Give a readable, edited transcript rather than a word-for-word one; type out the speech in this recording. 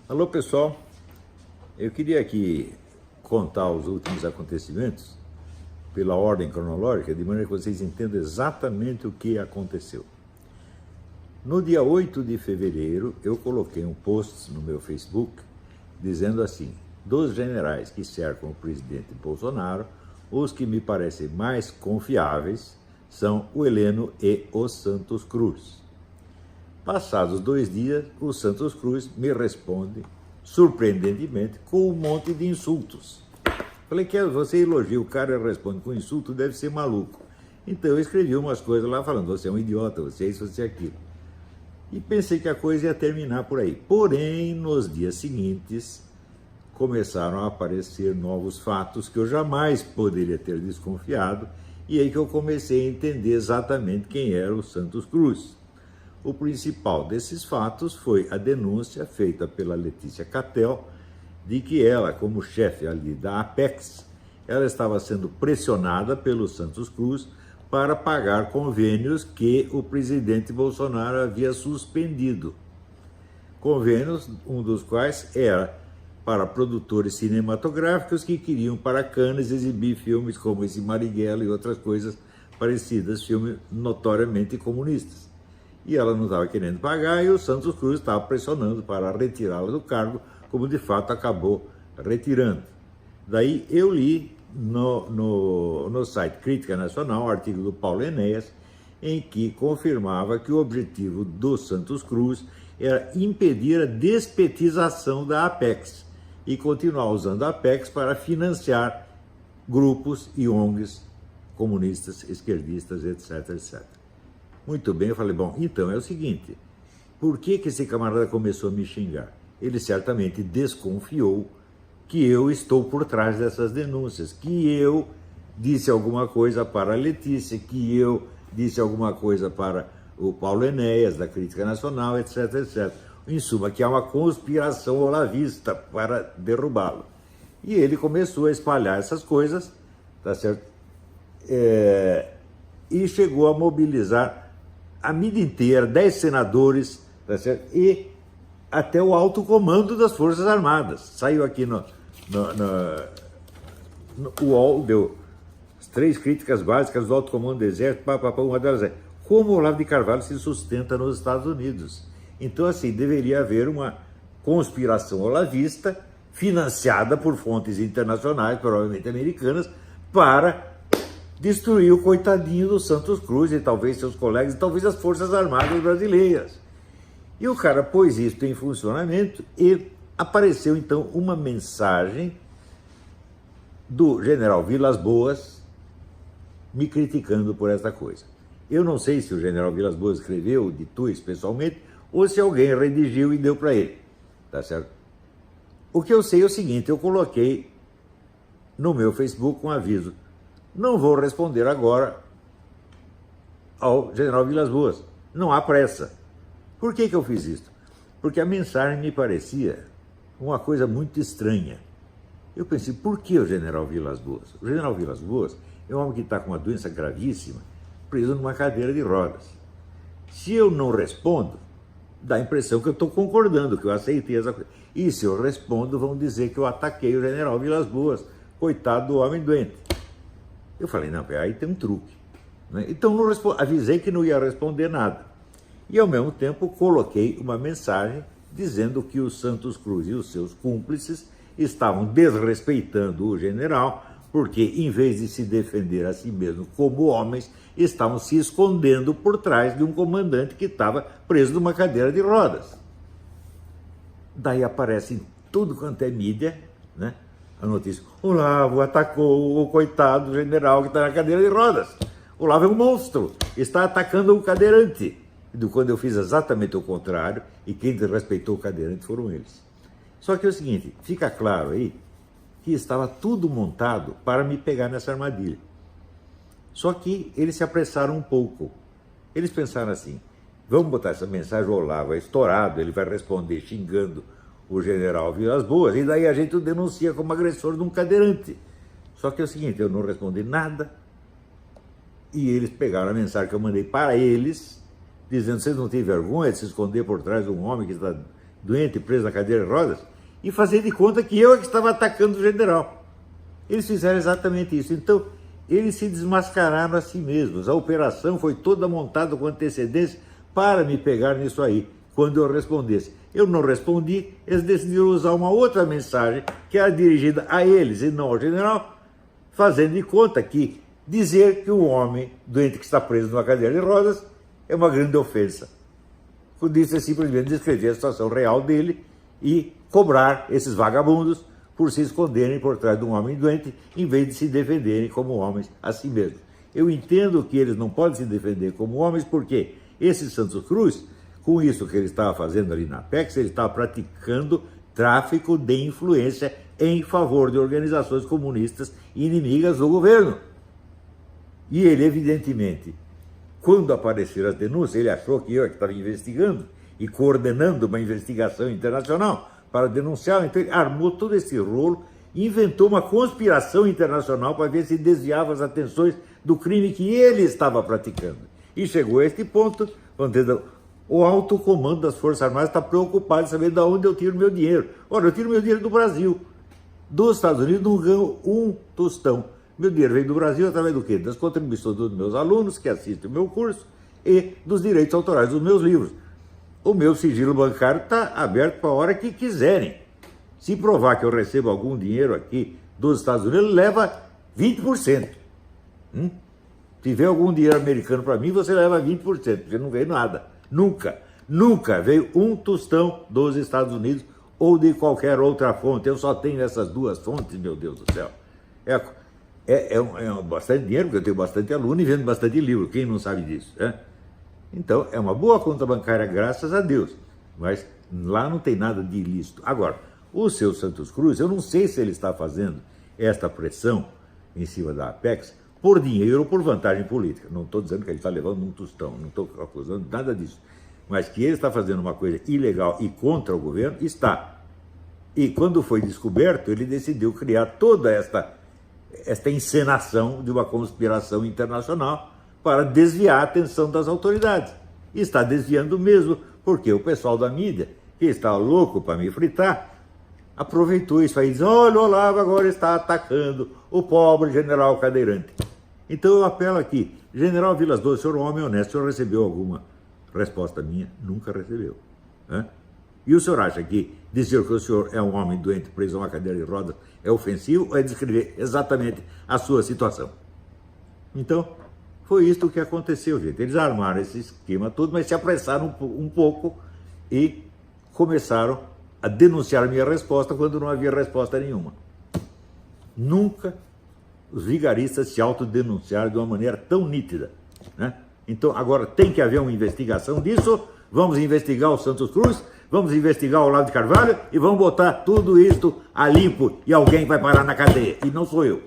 Alô pessoal, eu queria aqui contar os últimos acontecimentos pela ordem cronológica, de maneira que vocês entendam exatamente o que aconteceu. No dia 8 de fevereiro, eu coloquei um post no meu Facebook dizendo assim: dos generais que cercam o presidente Bolsonaro, os que me parecem mais confiáveis são o Heleno e o Santos Cruz. Passados 2 dias, o Santos Cruz me responde, surpreendentemente, com um monte de insultos. Falei que você elogia o cara e responde com insulto, deve ser maluco. Então eu escrevi umas coisas lá falando, você é um idiota, você é isso, você é aquilo. E pensei que a coisa ia terminar por aí. Porém, nos dias seguintes, começaram a aparecer novos fatos que eu jamais poderia ter desconfiado, e aí que eu comecei a entender exatamente quem era o Santos Cruz. O principal desses fatos foi a denúncia feita pela Letícia Catel de que ela, como chefe ali da Apex, ela estava sendo pressionada pelo Santos Cruz para pagar convênios que o presidente Bolsonaro havia suspendido. Convênios, um dos quais era para produtores cinematográficos que queriam para Cannes exibir filmes como esse Marighella e outras coisas parecidas, filmes notoriamente comunistas. E ela não estava querendo pagar e o Santos Cruz estava pressionando para retirá-la do cargo, como de fato acabou retirando. Daí eu li no site Crítica Nacional um artigo do Paulo Enéas, em que confirmava que o objetivo do Santos Cruz era impedir a despetização da Apex e continuar usando a Apex para financiar grupos e ONGs comunistas, esquerdistas, etc, etc. Muito bem, eu falei, bom, então é o seguinte, por que esse camarada começou a me xingar? Ele certamente desconfiou que eu estou por trás dessas denúncias, que eu disse alguma coisa para a Letícia, que eu disse alguma coisa para o Paulo Enéas, da Crítica Nacional, etc, etc. Em suma, que há uma conspiração olavista para derrubá-lo. E ele começou a espalhar essas coisas, tá certo? E chegou a mobilizar a mídia inteira, 10 senadores, tá certo? E até o alto comando das Forças Armadas. Saiu aqui no UOL, deu as 3 críticas básicas do alto comando do Exército, uma delas é como o Olavo de Carvalho se sustenta nos Estados Unidos. Então, assim, deveria haver uma conspiração olavista financiada por fontes internacionais, provavelmente americanas, para destruir o coitadinho do Santos Cruz e talvez seus colegas, e talvez as Forças Armadas brasileiras. E o cara pôs isso em funcionamento e apareceu então uma mensagem do general Vilas Boas me criticando por essa coisa. Eu não sei se o general Vilas Boas escreveu, ditou isso pessoalmente, ou se alguém redigiu e deu para ele, tá certo? O que eu sei é o seguinte, eu coloquei no meu Facebook um aviso: não vou responder agora ao general Vilas Boas, não há pressa. Por que eu fiz isso? Porque a mensagem me parecia uma coisa muito estranha. Eu pensei, por que o general Vilas Boas? O general Vilas Boas é um homem que está com uma doença gravíssima, preso numa cadeira de rodas. Se eu não respondo, dá a impressão que eu estou concordando, que eu aceitei essa coisa. E se eu respondo, vão dizer que eu ataquei o general Vilas Boas, coitado do homem doente. Eu falei, não, aí tem um truque, né? Então não avisei que não ia responder nada. E ao mesmo tempo coloquei uma mensagem dizendo que o Santos Cruz e os seus cúmplices estavam desrespeitando o general, porque em vez de se defender a si mesmo como homens, estavam se escondendo por trás de um comandante que estava preso numa cadeira de rodas. Daí aparece em tudo quanto é mídia, né, a notícia: Olavo atacou o coitado general que está na cadeira de rodas. Olavo é um monstro, está atacando o cadeirante. E quando eu fiz exatamente o contrário, e quem desrespeitou o cadeirante foram eles. Só que é o seguinte, fica claro aí que estava tudo montado para me pegar nessa armadilha. Só que eles se apressaram um pouco. Eles pensaram assim, vamos botar essa mensagem, o Olavo é estourado, ele vai responder xingando o general Vilas Boas, e daí a gente o denuncia como agressor de um cadeirante. Só que é o seguinte, eu não respondi nada, e eles pegaram a mensagem que eu mandei para eles, dizendo, vocês não têm vergonha de se esconder por trás de um homem que está doente, preso na cadeira de rodas, e fazer de conta que eu é que estava atacando o general. Eles fizeram exatamente isso. Então, eles se desmascararam a si mesmos. A operação foi toda montada com antecedência para me pegar nisso aí, quando eu respondesse. Eu não respondi, eles decidiram usar uma outra mensagem que era dirigida a eles e não ao general, fazendo de conta que dizer que um homem doente que está preso numa cadeira de rodas é uma grande ofensa. Por isso é simplesmente descrever a situação real dele e cobrar esses vagabundos por se esconderem por trás de um homem doente, em vez de se defenderem como homens a si mesmos. Eu entendo que eles não podem se defender como homens, porque esse Santos Cruz, com isso que ele estava fazendo ali na Apex, ele estava praticando tráfico de influência em favor de organizações comunistas inimigas do governo. E ele, evidentemente, quando apareceram as denúncias, ele achou que eu estava investigando e coordenando uma investigação internacional para denunciar. Então ele armou todo esse rolo e inventou uma conspiração internacional para ver se desviava as atenções do crime que ele estava praticando. E chegou a este ponto, onde o alto comando das Forças Armadas está preocupado em saber de onde eu tiro meu dinheiro. Ora, eu tiro meu dinheiro do Brasil. Dos Estados Unidos não ganho um tostão. Meu dinheiro vem do Brasil através do quê? Das contribuições dos meus alunos que assistem o meu curso e dos direitos autorais dos meus livros. O meu sigilo bancário está aberto para a hora que quiserem. Se provar que eu recebo algum dinheiro aqui dos Estados Unidos, leva 20%. Se tiver algum dinheiro americano para mim, você leva 20%, porque não veio nada. Nunca veio um tostão dos Estados Unidos ou de qualquer outra fonte. Eu só tenho essas duas fontes, meu Deus do céu. É bastante dinheiro, porque eu tenho bastante aluno e vendo bastante livro. Quem não sabe disso, né? Então, é uma boa conta bancária, graças a Deus. Mas lá não tem nada de ilícito. Agora, o seu Santos Cruz, eu não sei se ele está fazendo esta pressão em cima da Apex por dinheiro ou por vantagem política. Não estou dizendo que ele está levando um tostão, não estou acusando nada disso. Mas que ele está fazendo uma coisa ilegal e contra o governo, está. E quando foi descoberto, ele decidiu criar toda esta encenação de uma conspiração internacional para desviar a atenção das autoridades. E está desviando mesmo, porque o pessoal da mídia, que está louco para me fritar, aproveitou isso aí e diz: olha, o Olavo agora está atacando o pobre general Cadeirante. Então eu apelo aqui, general Vilas Boas, o senhor é um homem honesto, o senhor recebeu alguma resposta minha? Nunca recebeu. Né? E o senhor acha que dizer que o senhor é um homem doente preso a uma cadeira de rodas é ofensivo ou é descrever exatamente a sua situação? Então, foi isso que aconteceu, gente. Eles armaram esse esquema todo, mas se apressaram um pouco e começaram a denunciar a minha resposta quando não havia resposta nenhuma. Nunca os vigaristas se autodenunciaram de uma maneira tão nítida, né? Então, agora tem que haver uma investigação disso. Vamos investigar o Santos Cruz, vamos investigar o Olavo de Carvalho e vamos botar tudo isto a limpo e alguém vai parar na cadeia. E não sou eu.